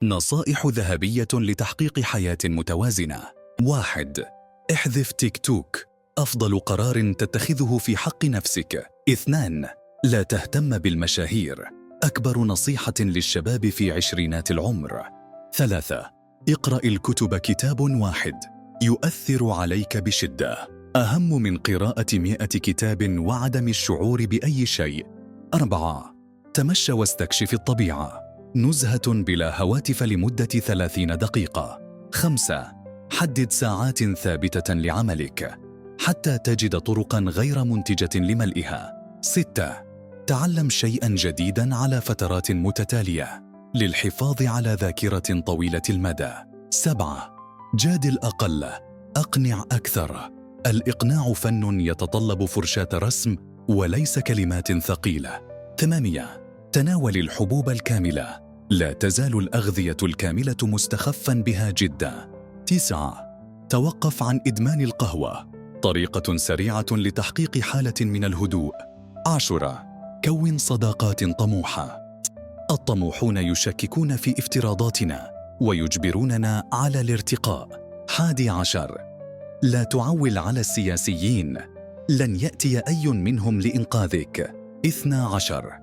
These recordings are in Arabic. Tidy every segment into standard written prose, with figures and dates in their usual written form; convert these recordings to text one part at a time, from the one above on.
نصائح ذهبية لتحقيق حياة متوازنة. 1. احذف تيك توك، أفضل قرار تتخذه في حق نفسك. 2. لا تهتم بالمشاهير، أكبر نصيحة للشباب في عشرينات العمر. 3. اقرأ الكتب، كتاب واحد يؤثر عليك بشدة أهم من قراءة 100 كتاب وعدم الشعور بأي شيء. 4. تمشى واستكشف الطبيعة، نزهة بلا هواتف لمدة 30 دقيقة. 5. حدد ساعات ثابتة لعملك حتى تجد طرقاً غير منتجة لملئها. 6. تعلم شيئاً جديداً على فترات متتالية للحفاظ على ذاكرة طويلة المدى. 7. جادل أقل، أقنع أكثر، الإقناع فن يتطلب فرشاة رسم وليس كلمات ثقيلة. 8. تناول الحبوب الكاملة، لا تزال الأغذية الكاملة مستخفاً بها جداً. 9. توقف عن إدمان القهوة، طريقة سريعة لتحقيق حالة من الهدوء. 10. كون صداقات طموحة، الطموحون يشككون في افتراضاتنا ويجبروننا على الارتقاء. 11. لا تعول على السياسيين، لن يأتي أي منهم لإنقاذك. 12.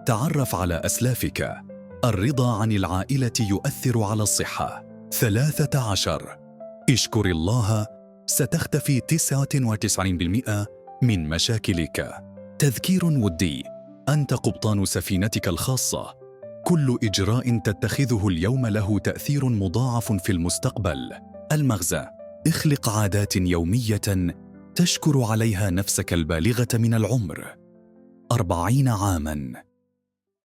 تعرف على أسلافك، الرضا عن العائلة يؤثر على الصحة. 13. اشكر الله، ستختفي 99% من مشاكلك. تذكير ودي، أنت قبطان سفينتك الخاصة، كل إجراء تتخذه اليوم له تأثير مضاعف في المستقبل. المغزى: اخلق عادات يومية تشكر عليها نفسك البالغة من العمر. 40 عاماً.